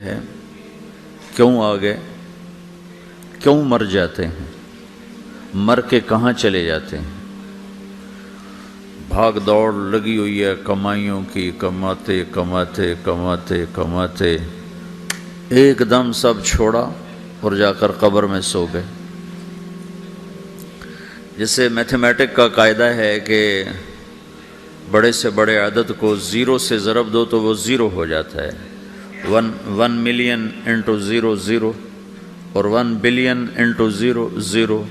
ہے کیوں آ گئے، کیوں مر جاتے ہیں، مر کے کہاں چلے جاتے ہیں۔ بھاگ دوڑ لگی ہوئی ہے کمائیوں کی، کماتے کماتے کماتے کماتے ایک دم سب چھوڑا اور جا کر قبر میں سو گئے۔ جیسے میتھمیٹک کا قاعدہ ہے کہ بڑے سے بڑے عدد کو زیرو سے ضرب دو تو وہ زیرو ہو جاتا ہے، 1 ملین انٹو زیرو زیرو، اور 1 بلین انٹو زیرو زیرو،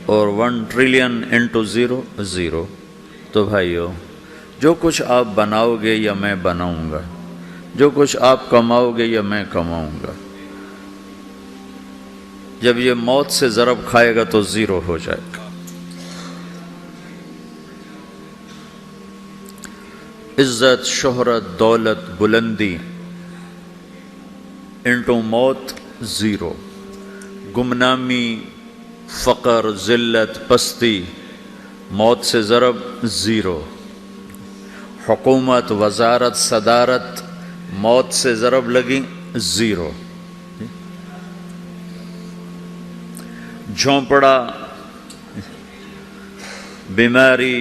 اور 1 ٹریلین انٹو زیرو زیرو۔ تو بھائیو، جو کچھ آپ بناؤ گے یا میں بناؤں گا، جو کچھ آپ کماؤ گے یا میں کماؤں گا، جب یہ موت سے ضرب کھائے گا تو زیرو ہو جائے گا۔ عزت، شہرت، دولت، بلندی انٹو موت زیرو، گمنامی، فقر، ذلت، پستی موت سے ضرب زیرو، حکومت، وزارت، صدارت موت سے ضرب لگی زیرو، جھونپڑا، بیماری،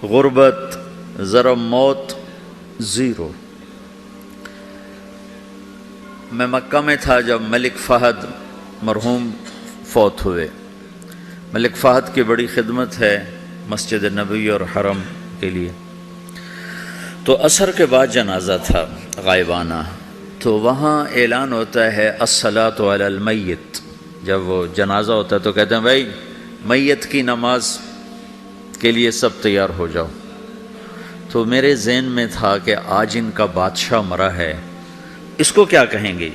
غربت ضرب موت زیرو۔ میں مکہ میں تھا جب ملک فہد مرحوم فوت ہوئے۔ ملک فہد کی بڑی خدمت ہے مسجد نبوی اور حرم کے لیے۔ تو عصر کے بعد جنازہ تھا غائبانہ، تو وہاں اعلان ہوتا ہے الصلاۃ علی المیت۔ جب وہ جنازہ ہوتا ہے تو کہتے ہیں بھائی میت کی نماز کے لیے سب تیار ہو جاؤ۔ تو میرے ذہن میں تھا کہ آج ان کا بادشاہ مرا ہے، اس کو کیا کہیں گے۔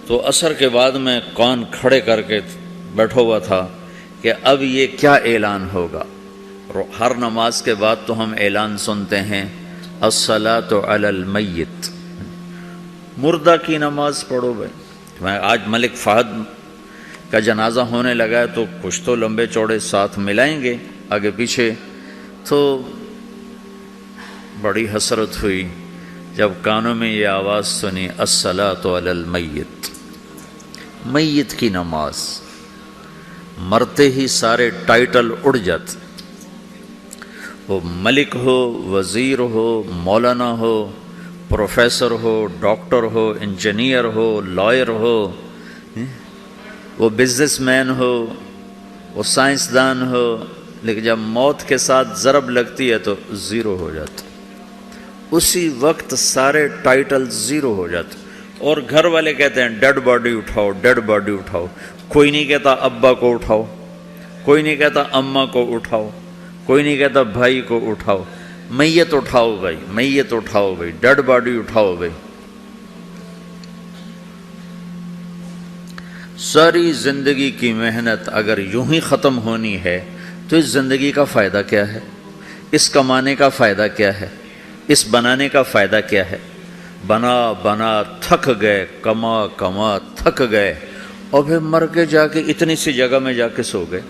تو عصر کے بعد میں کان کھڑے کر کے بیٹھا ہوا تھا کہ اب یہ کیا اعلان ہوگا۔ ہر نماز کے بعد تو ہم اعلان سنتے ہیں الصلاۃ علی المیت، مردہ کی نماز پڑھو بھائی۔ میں آج ملک فہد کا جنازہ ہونے لگا ہے تو کچھ تو لمبے چوڑے ساتھ ملائیں گے آگے پیچھے۔ تو بڑی حسرت ہوئی جب کانوں میں یہ آواز سنی الصلاۃ علی المیت، میت کی نماز۔ مرتے ہی سارے ٹائٹل اڑ جاتے، وہ ملک ہو، وزیر ہو، مولانا ہو، پروفیسر ہو، ڈاکٹر ہو، انجینئر ہو، لائر ہو، وہ بزنس مین ہو، وہ سائنسدان ہو، لیکن جب موت کے ساتھ ضرب لگتی ہے تو زیرو ہو جاتا، اسی وقت سارے ٹائٹل زیرو ہو جاتے۔ اور گھر والے کہتے ہیں ڈیڈ باڈی اٹھاؤ، ڈیڈ باڈی اٹھاؤ۔ کوئی نہیں کہتا ابا کو اٹھاؤ، کوئی نہیں کہتا اماں کو اٹھاؤ، کوئی نہیں کہتا بھائی کو اٹھاؤ۔ میت اٹھاؤ بھائی، میت اٹھاؤ بھائی، ڈیڈ باڈی اٹھاؤ بھائی۔ ساری زندگی کی محنت اگر یوں ہی ختم ہونی ہے تو اس زندگی کا فائدہ کیا ہے؟ اس کمانے کا فائدہ کیا ہے؟ اس بنانے کا فائدہ کیا ہے؟ بنا بنا تھک گئے، کما کما تھک گئے، اور پھر مر کے جا کے اتنی سی جگہ میں جا کے سو گئے۔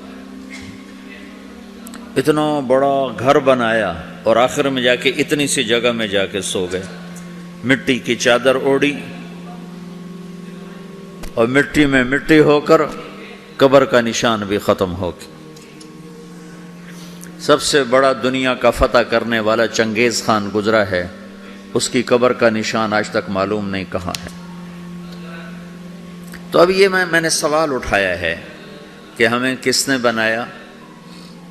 اتنا بڑا گھر بنایا اور آخر میں جا کے اتنی سی جگہ میں جا کے سو گئے۔ مٹی کی چادر اوڑھی اور مٹی میں مٹی ہو کر قبر کا نشان بھی ختم ہو گیا۔ سب سے بڑا دنیا کا فتح کرنے والا چنگیز خان گزرا ہے، اس کی قبر کا نشان آج تک معلوم نہیں کہاں ہے۔ تو اب یہ میں نے سوال اٹھایا ہے کہ ہمیں کس نے بنایا،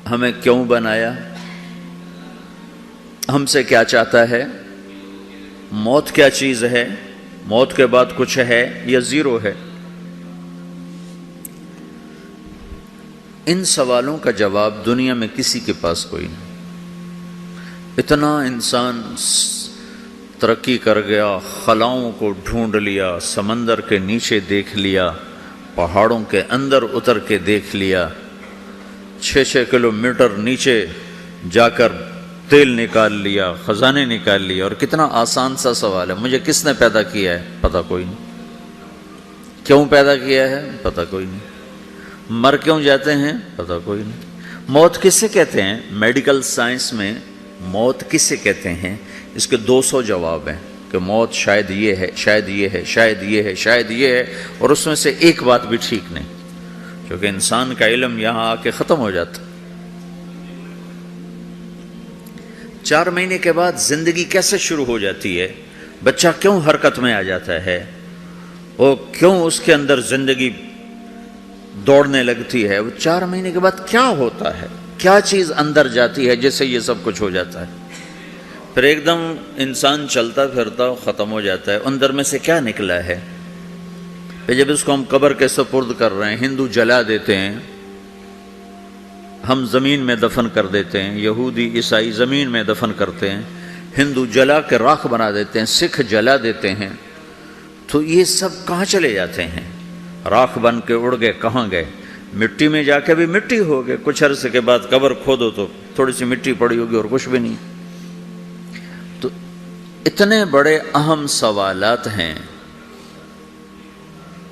ہمیں کیوں بنایا، ہم سے کیا چاہتا ہے، موت کیا چیز ہے، موت کے بعد کچھ ہے یا زیرو ہے۔ ان سوالوں کا جواب دنیا میں کسی کے پاس کوئی نہیں۔ اتنا انسان ترقی کر گیا، خلاؤں کو ڈھونڈ لیا، سمندر کے نیچے دیکھ لیا، پہاڑوں کے اندر اتر کے دیکھ لیا، 6 کلومیٹر نیچے جا کر تیل نکال لیا، خزانے نکال لیا۔ اور کتنا آسان سا سوال ہے، مجھے کس نے پیدا کیا ہے؟ پتہ کوئی نہیں۔ کیوں پیدا کیا ہے؟ پتہ کوئی نہیں۔ مر کیوں جاتے ہیں؟ پتہ کوئی نہیں۔ موت کسے کہتے ہیں؟ میڈیکل سائنس میں موت کسے کہتے ہیں؟ اس کے 200 جواب ہیں۔ کہ موت شاید یہ ہے، شاید یہ ہے، شاید یہ ہے، شاید یہ ہے، اور اس میں سے ایک بات بھی ٹھیک نہیں، کیونکہ انسان کا علم یہاں آ کے ختم ہو جاتا۔ 4 مہینے کے بعد زندگی کیسے شروع ہو جاتی ہے، بچہ کیوں حرکت میں آ جاتا ہے، اور کیوں اس کے اندر زندگی دوڑنے لگتی ہے، وہ 4 مہینے کے بعد کیا ہوتا ہے، کیا چیز اندر جاتی ہے جس سے یہ سب کچھ ہو جاتا ہے۔ پھر ایک دم انسان چلتا پھرتا ختم ہو جاتا ہے، اندر میں سے کیا نکلا ہے۔ پھر جب اس کو ہم قبر کے سپرد کر رہے ہیں، ہندو جلا دیتے ہیں، ہم زمین میں دفن کر دیتے ہیں، یہودی عیسائی زمین میں دفن کرتے ہیں، ہندو جلا کے راکھ بنا دیتے ہیں، سکھ جلا دیتے ہیں، تو یہ سب کہاں چلے جاتے ہیں؟ راکھ بن کے اڑ گئے، کہاں گئے؟ مٹی میں جا کے بھی مٹی ہو گئے، کچھ عرصے کے بعد قبر کھودو تو تھوڑی سی مٹی پڑی ہوگی اور کچھ بھی نہیں۔ تو اتنے بڑے اہم سوالات ہیں،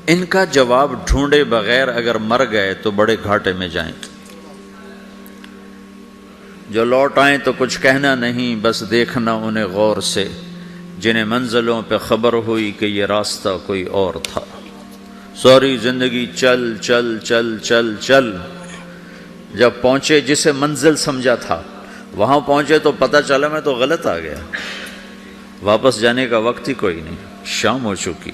ان کا جواب ڈھونڈے بغیر اگر مر گئے تو بڑے گھاٹے میں جائیں گے۔ جو لوٹ آئیں تو کچھ کہنا نہیں، بس دیکھنا انہیں غور سے، جنہیں منزلوں پہ خبر ہوئی کہ یہ راستہ کوئی اور تھا۔ ساری زندگی چل چل چل چل چل، جب پہنچے جسے منزل سمجھا تھا وہاں پہنچے تو پتہ چلا میں تو غلط آ گیا، واپس جانے کا وقت ہی کوئی نہیں، شام ہو چکی۔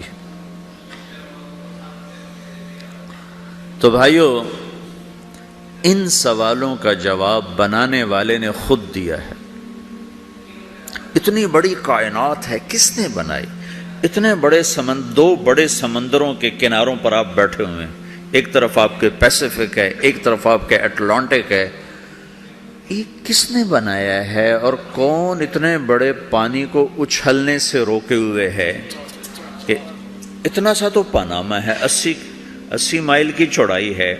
تو بھائیو، ان سوالوں کا جواب بنانے والے نے خود دیا ہے۔ اتنی بڑی کائنات ہے، کس نے بنائی؟ اتنے بڑے دو بڑے سمندروں کے کناروں پر آپ بیٹھے ہوئے ہیں، ایک طرف آپ کے پیسیفک ہے، ایک طرف آپ کے اٹلانٹک ہے، یہ کس نے بنایا ہے؟ اور کون اتنے بڑے پانی کو اچھلنے سے روکے ہوئے ہے کہ اتنا سا تو پاناما ہے، 80 مائل کی چوڑائی ہے،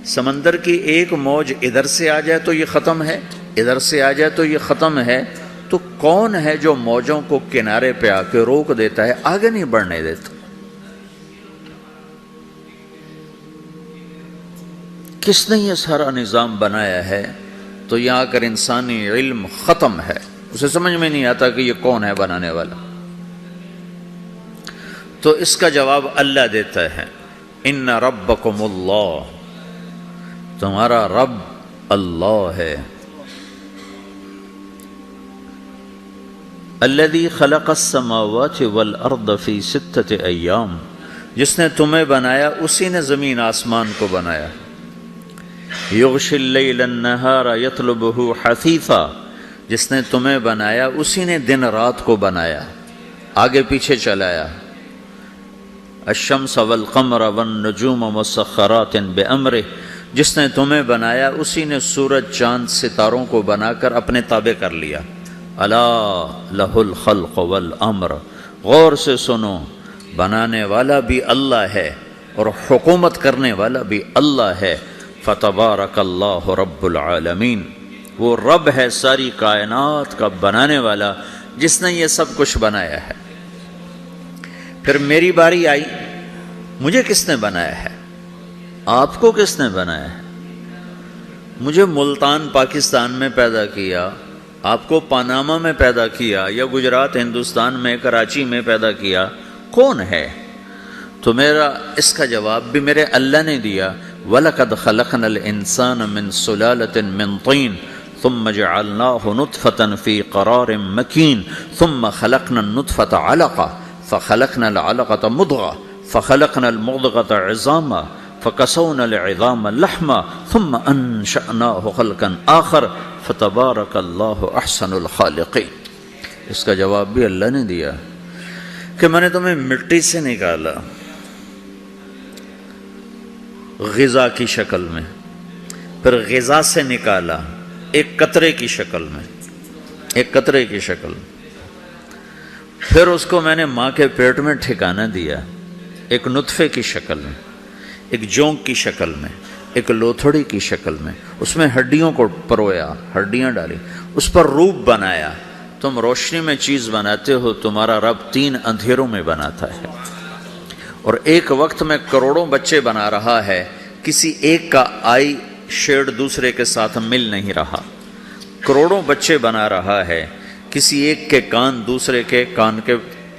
سمندر کی ایک موج ادھر سے آ جائے تو یہ ختم ہے، ادھر سے آ جائے تو یہ ختم ہے، تو کون ہے جو موجوں کو کنارے پہ آ کے روک دیتا ہے، آگے نہیں بڑھنے دیتا؟ کس نے یہ سارا نظام بنایا ہے؟ تو یہاں آ کر انسانی علم ختم ہے، اسے سمجھ میں نہیں آتا کہ یہ کون ہے بنانے والا۔ تو اس کا جواب اللہ دیتا ہے، ان ربکم اللہ، تمہارا رب اللہ ہے، الذی خلق السماوات والارض فی 6 ایام، جس نے تمہیں بنایا اسی نے زمین آسمان کو بنایا، یغشی اللیل النہار یطلبہ حثیثا، جس نے تمہیں بنایا اسی نے دن رات کو بنایا، آگے پیچھے چلایا، الشمس والقمر والنجوم مسخرات بامرہ، جس نے تمہیں بنایا اسی نے سورج چاند ستاروں کو بنا کر اپنے تابع کر لیا، الا لہ الخلق والامر، غور سے سنو، بنانے والا بھی اللہ ہے اور حکومت کرنے والا بھی اللہ ہے، فتبارک اللہ رب العالمین، وہ رب ہے ساری کائنات کا بنانے والا جس نے یہ سب کچھ بنایا ہے۔ پھر میری باری آئی، مجھے کس نے بنایا ہے؟ آپ کو کس نے بنایا ہے؟ مجھے ملتان پاکستان میں پیدا کیا، آپ کو پاناما میں پیدا کیا، یا گجرات ہندوستان میں کراچی میں پیدا کیا، کون ہے؟ تو میرا اس کا جواب بھی میرے اللہ نے دیا، وَلَقَدْ خَلَقْنَا الْإِنسَانَ مِنْ سُلَالَةٍ مِّن طِينٍ ثُمَّ جَعَلْنَاهُ نُطْفَةً فِي قَرَارٍ مَّكِينٍ ثُمَّ خَلَقْنَا النُّطْفَةَ عَلَقَةً فَخَلَقْنَا الْعَلَقَةَ مُضْغَةً فَخَلَقْنَا الْمُضْغَةَ عِظَامًا فَكَسَوْنَا الْعِظَامَ لَحْمًا ثُمَّ أَنشَأْنَاهُ خَلْقًا آخَرَ فَتَبَارَكَ اللَّهُ أَحْسَنُ الْخَالِقِينَ۔ اس کا جواب بھی اللہ نے دیا کہ میں نے تمہیں مٹی سے نکالا غذا کی شکل میں، پھر غذا سے نکالا ایک قطرے کی شکل میں، ایک قطرے کی شکل میں، پھر اس کو میں نے ماں کے پیٹ میں ٹھکانہ دیا ایک نطفے کی شکل میں، ایک جونک کی شکل میں، ایک لوتھڑی کی شکل میں، اس میں ہڈیوں کو پرویا، ہڈیاں ڈالی، اس پر روپ بنایا۔ تم روشنی میں چیز بناتے ہو، تمہارا رب 3 اندھیروں میں بناتا ہے، اور ایک وقت میں کروڑوں بچے بنا رہا ہے، کسی ایک کا آئی شیڈ دوسرے کے ساتھ مل نہیں رہا، کروڑوں بچے بنا رہا ہے، کسی ایک کے کان دوسرے کے کان کے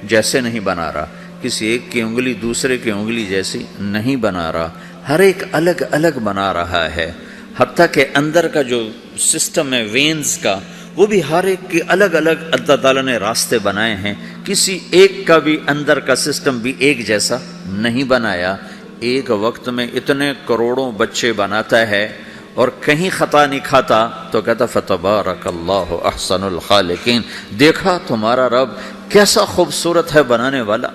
جیسے نہیں بنا رہا، کسی ایک کی انگلی دوسرے کی انگلی جیسی نہیں بنا رہا، ہر ایک الگ الگ بنا رہا ہے، حتیٰ کہ اندر کا جو سسٹم ہے وینز کا، وہ بھی ہر ایک کی الگ الگ اللہ تعالیٰ نے راستے بنائے ہیں، کسی ایک کا بھی اندر کا سسٹم بھی ایک جیسا نہیں بنایا۔ ایک وقت میں اتنے کروڑوں بچے بناتا ہے اور کہیں خطا نہیں کھاتا تو کہتا فتبارک اللہ احسن الخالقین، دیکھا تمہارا رب کیسا خوبصورت ہے بنانے والا۔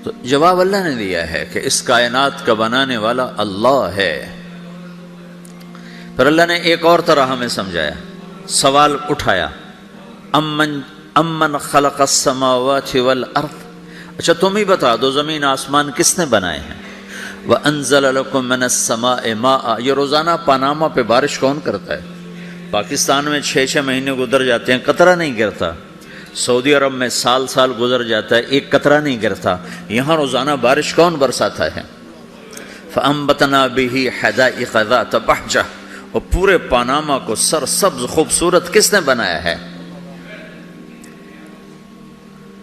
تو جواب اللہ نے دیا ہے کہ اس کائنات کا بنانے والا اللہ ہے۔ پھر اللہ نے ایک اور طرح ہمیں سمجھایا، سوال اٹھایا، امن خلق السماوات والارض، اچھا تم ہی بتا دو زمین آسمان کس نے بنائے ہیں؟ وَأَنزَلَ لَكُم مِّنَ السَّمَاءِ مَاءً، یہ روزانہ پاناما پہ بارش کون کرتا ہے؟ پاکستان میں 6 مہینے گزر جاتے ہیں قطرہ نہیں گرتا، سعودی عرب میں سال گزر جاتا ہے ایک قطرہ نہیں گرتا، یہاں روزانہ بارش کون برساتا ہے؟ فَأَنبَتْنَا بِهِ حَدَائِقَ ذَاتَ بَهْجَةٍ، اور پورے پاناما کو سرسبز خوبصورت کس نے بنایا ہے؟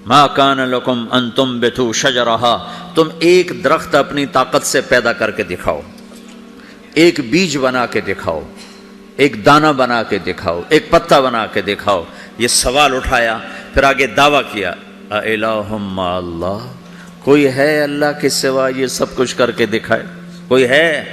ما کان لکم ان تنبتوا شجرہا، تم ایک درخت اپنی طاقت سے پیدا کر کے دکھاؤ، ایک بیج بنا کے دکھاؤ، ایک دانہ بنا کے دکھاؤ، ایک پتا بنا کے دکھاؤ۔ یہ سوال اٹھایا، پھر آگے دعویٰ کیا، اِلٰہٌ مع اللہ، کوئی ہے اللہ کے سوا یہ سب کچھ کر کے دکھائے؟ کوئی ہے؟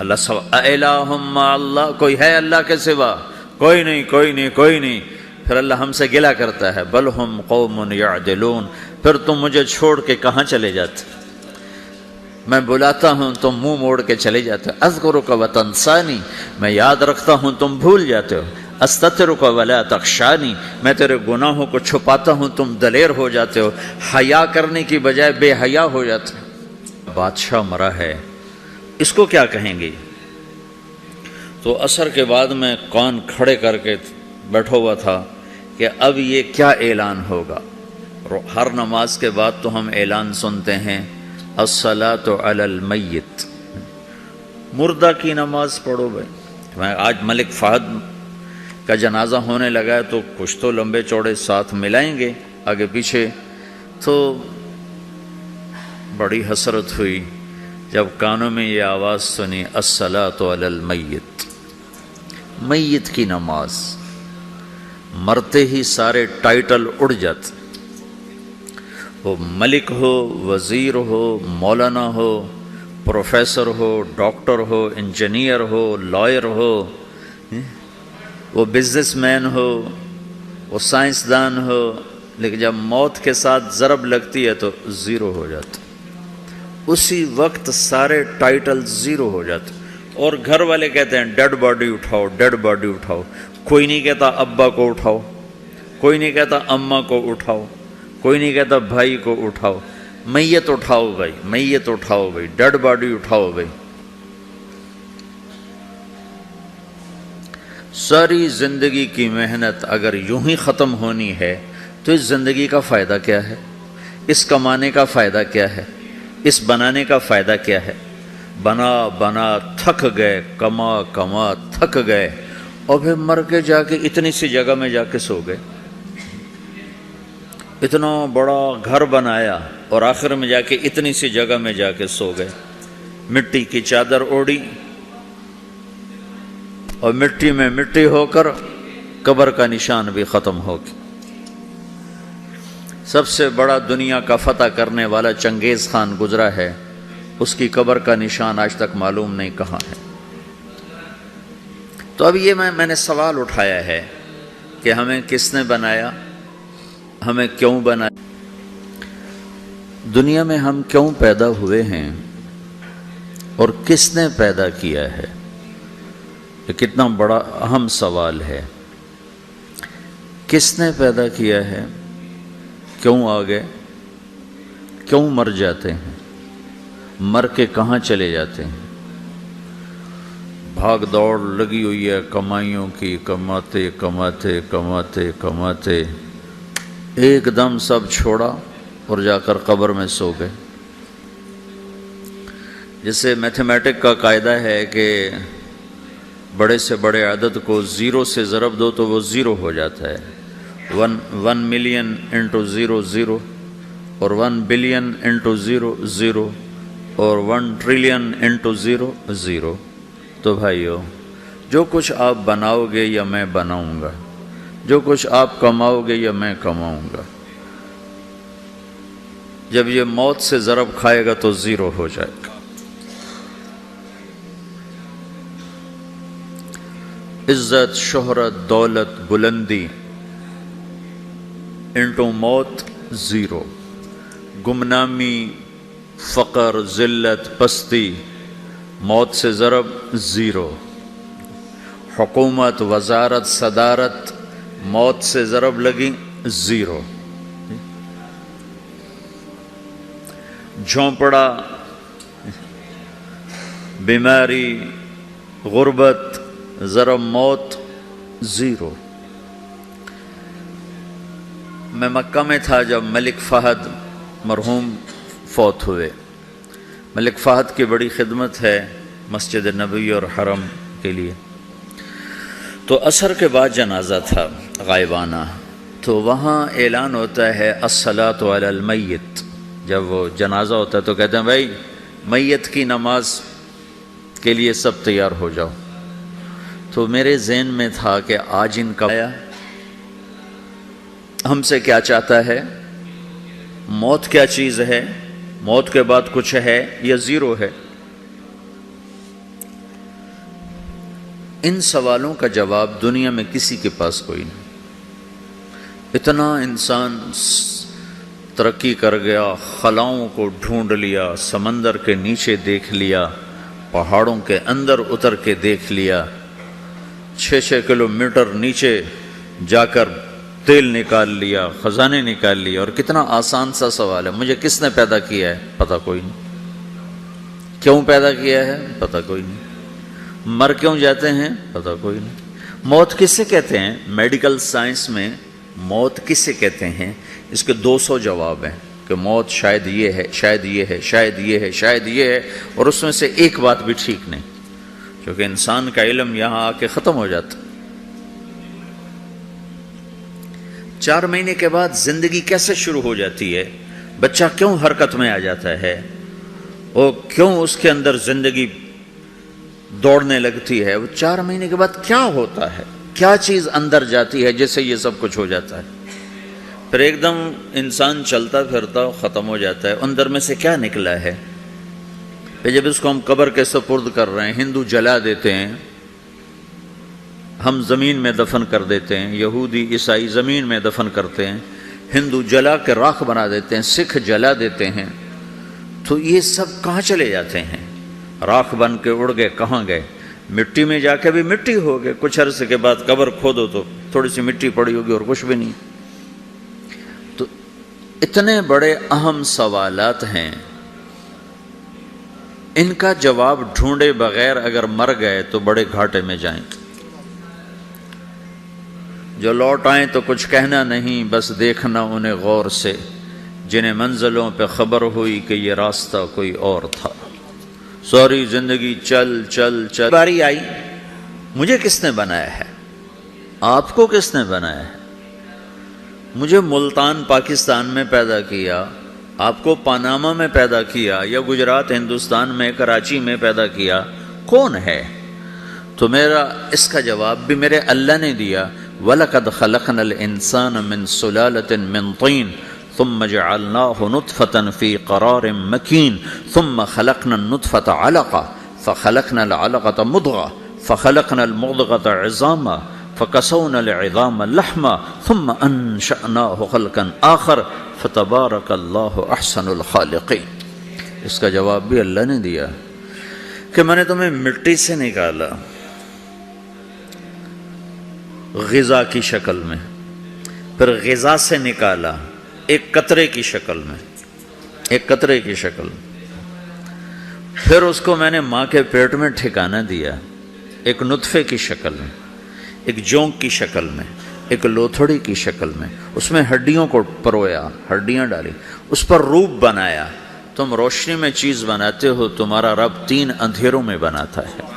اللہ سوا اِلٰہٌ مع اللہ، کوئی ہے اللہ کے سوا؟ کوئی نہیں، کوئی نہیں، کوئی نہیں۔ پھر اللہ ہم سے گلہ کرتا ہے، بل ہم قوم یعدلون، پھر تم مجھے چھوڑ کے کہاں چلے جاتے؟ میں بلاتا ہوں تم منہ موڑ کے چلے جاتے ہو، اذکرک وتنسانی، میں یاد رکھتا ہوں تم بھول جاتے ہو، استترک ولا تخشانی، میں تیرے گناہوں کو چھپاتا ہوں تم دلیر ہو جاتے ہو، حیا کرنے کی بجائے بے حیا ہو جاتے ہو۔ بادشاہ مرا ہے، اس کو کیا کہیں گے؟ تو عصر کے بعد میں کان کھڑے کر کے بیٹھا ہوا تھا کہ اب یہ کیا اعلان ہوگا۔ ہر نماز کے بعد تو ہم اعلان سنتے ہیں، الصلاۃ علی المیت، مردہ کی نماز پڑھو بھائی۔ میں آج ملک فہد کا جنازہ ہونے لگا ہے تو کچھ تو لمبے چوڑے ساتھ ملائیں گے آگے پیچھے، تو بڑی حسرت ہوئی جب کانوں میں یہ آواز سنی، الصلاۃ علی المیت، میت کی نماز۔ مرتے ہی سارے ٹائٹل اڑ جاتے، وہ ملک ہو، وزیر ہو، مولانا ہو، پروفیسر ہو، ڈاکٹر ہو، انجینئر ہو، لائر ہو، وہ بزنس مین ہو، وہ سائنسدان ہو، لیکن جب موت کے ساتھ ضرب لگتی ہے تو زیرو ہو جاتا، اسی وقت سارے ٹائٹل زیرو ہو جاتے۔ اور گھر والے کہتے ہیں ڈیڈ باڈی اٹھاؤ، ڈیڈ باڈی اٹھاؤ، کوئی نہیں کہتا ابا کو اٹھاؤ، کوئی نہیں کہتا اماں کو اٹھاؤ، کوئی نہیں کہتا بھائی کو اٹھاؤ، میت اٹھاؤ بھائی، میت اٹھاؤ بھائی، ڈیڈ باڈی اٹھاؤ بھائی۔ ساری زندگی کی محنت اگر یوں ہی ختم ہونی ہے تو اس زندگی کا فائدہ کیا ہے؟ اس کمانے کا فائدہ کیا ہے؟ اس بنانے کا فائدہ کیا ہے؟ بنا بنا تھک گئے، کما کما تھک گئے، اور پھر مر کے جا کے اتنی سی جگہ میں جا کے سو گئے۔ اتنا بڑا گھر بنایا اور آخر میں جا کے اتنی سی جگہ میں جا کے سو گئے، مٹی کی چادر اوڑھی اور مٹی میں مٹی ہو کر قبر کا نشان بھی ختم ہو گیا۔ سب سے بڑا دنیا کا فتح کرنے والا چنگیز خان گزرا ہے، اس کی قبر کا نشان آج تک معلوم نہیں کہاں ہے۔ تو اب یہ میں نے سوال اٹھایا ہے کہ ہمیں کس نے بنایا، ہمیں کیوں بنایا، دنیا میں ہم کیوں پیدا ہوئے ہیں اور کس نے پیدا کیا ہے؟ یہ کتنا بڑا اہم سوال ہے۔ کس نے پیدا کیا ہے؟ کیوں آ گئے؟ کیوں مر جاتے ہیں؟ مر کے کہاں چلے جاتے ہیں؟ بھاگ دوڑ لگی ہوئی ہے کمائیوں کی، کماتے کماتے کماتے کماتے ایک دم سب چھوڑا اور جا کر قبر میں سو گئے۔ جیسے میتھمیٹک کا قاعدہ ہے کہ بڑے سے بڑے عدد کو زیرو سے ضرب دو تو وہ زیرو ہو جاتا ہے، 1 ملین انٹو 0 0 اور 1 بلین انٹو 0 0 اور 1 ٹریلین انٹو 0 0۔ تو بھائیو، جو کچھ آپ بناؤ گے یا میں بناؤں گا، جو کچھ آپ کماؤ گے یا میں کماؤں گا، جب یہ موت سے ضرب کھائے گا تو 0 ہو جائے گا۔ عزت، شہرت، دولت، بلندی انٹو موت 0، گمنامی، فقر، ذلت، پستی موت سے ضرب 0، حکومت، وزارت، صدارت موت سے ضرب لگی 0، جھونپڑا، بیماری، غربت ضرب موت 0۔ میں مکہ میں تھا جب ملک فہد مرحوم فوت ہوئے۔ ملک فہد کی بڑی خدمت ہے مسجد نبوی اور حرم کے لیے۔ تو عصر کے بعد جنازہ تھا غائبانہ، تو وہاں اعلان ہوتا ہے الصلاۃ علی المیت۔ جب وہ جنازہ ہوتا ہے تو کہتے ہیں بھائی میت کی نماز کے لیے سب تیار ہو جاؤ۔ تو میرے ذہن میں تھا کہ آج ان کا آیا ہم سے کیا چاہتا ہے، موت کیا چیز ہے، موت کے بعد کچھ ہے یا 0 ہے۔ ان سوالوں کا جواب دنیا میں کسی کے پاس کوئی نہیں۔ اتنا انسان ترقی کر گیا، خلاؤں کو ڈھونڈ لیا، سمندر کے نیچے دیکھ لیا، پہاڑوں کے اندر اتر کے دیکھ لیا، 6 کلومیٹر نیچے جا کر تیل نکال لیا، خزانے نکال لیا۔ اور کتنا آسان سا سوال ہے، مجھے کس نے پیدا کیا ہے، پتہ کوئی نہیں۔ کیوں پیدا کیا ہے، پتہ کوئی نہیں۔ مر کیوں جاتے ہیں، پتہ کوئی نہیں۔ موت کسے کہتے ہیں، میڈیکل سائنس میں موت کسے کہتے ہیں، اس کے 200 جواب ہیں کہ موت شاید یہ ہے، شاید یہ ہے، شاید یہ ہے، شاید یہ ہے، اور اس میں سے ایک بات بھی ٹھیک نہیں، کیونکہ انسان کا علم یہاں آ کے ختم ہو جاتا۔ 4 مہینے کے بعد زندگی کیسے شروع ہو جاتی ہے، بچہ کیوں حرکت میں آ جاتا ہے، اور کیوں اس کے اندر زندگی دوڑنے لگتی ہے، وہ 4 مہینے کے بعد کیا ہوتا ہے، کیا چیز اندر جاتی ہے جس سے یہ سب کچھ ہو جاتا ہے۔ پھر ایک دم انسان چلتا پھرتا ختم ہو جاتا ہے، اندر میں سے کیا نکلا ہے۔ پھر جب اس کو ہم قبر کے سپرد کر رہے ہیں، ہندو جلا دیتے ہیں، ہم زمین میں دفن کر دیتے ہیں، یہودی عیسائی زمین میں دفن کرتے ہیں، ہندو جلا کے راکھ بنا دیتے ہیں، سکھ جلا دیتے ہیں، تو یہ سب کہاں چلے جاتے ہیں، راکھ بن کے اڑ گئے، کہاں گئے، مٹی میں جا کے بھی مٹی ہو گئے، کچھ عرصے کے بعد قبر کھودو تو تھوڑی سی مٹی پڑی ہوگی اور کچھ بھی نہیں۔ تو اتنے بڑے اہم سوالات ہیں، ان کا جواب ڈھونڈے بغیر اگر مر گئے تو بڑے گھاٹے میں جائیں۔ جو لوٹ آئیں تو کچھ کہنا نہیں، بس دیکھنا انہیں غور سے، جنہیں منزلوں پہ خبر ہوئی کہ یہ راستہ کوئی اور تھا۔ ساری زندگی چل چل چل، باری آئی، مجھے کس نے بنایا ہے، آپ کو کس نے بنایا ہے، مجھے ملتان پاکستان میں پیدا کیا، آپ کو پاناما میں پیدا کیا، یا گجرات ہندوستان میں کراچی میں پیدا کیا، کون ہے؟ تو میرا اس کا جواب بھی میرے اللہ نے دیا، وَلَقَدْ خَلَقْنَا الْإِنسَانَ مِنْ سُلَالَةٍ مِنْ طِينٍ ثُمَّ جَعَلْنَاهُ نُطْفَةً فِي قَرَارٍ مَكِينٍ ثُمَّ خَلَقْنَا النُّطْفَةَ عَلَقَةً فَخَلَقْنَا الْعَلَقَةَ مُضْغَةً فَخَلَقْنَا الْمُضْغَةَ عِظَامًا فَكَسَوْنَا الْعِظَامَ لَحْمًا ثُمَّ أَنشَأْنَاهُ خَلْقًا آخَرَ فَتَبَارَكَ اللَّهُ أَحْسَنُ الْخَالِقِينَ۔ اس کا جواب بھی اللہ نے دیا کہ میں نے تمہیں مٹی سے نکالا غذا کی شکل میں، پھر غذا سے نکالا ایک قطرے کی شکل میں، ایک قطرے کی شکل میں، پھر اس کو میں نے ماں کے پیٹ میں ٹھکانہ دیا ایک نطفے کی شکل میں، ایک جونک کی شکل میں، ایک لوتھڑی کی شکل میں، اس میں ہڈیوں کو پرویا، ہڈیاں ڈالی، اس پر روپ بنایا۔ تم روشنی میں چیز بناتے ہو، تمہارا رب 3 اندھیروں میں بناتا ہے،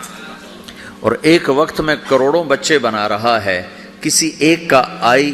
اور ایک وقت میں کروڑوں بچے بنا رہا ہے، کسی ایک کا آئی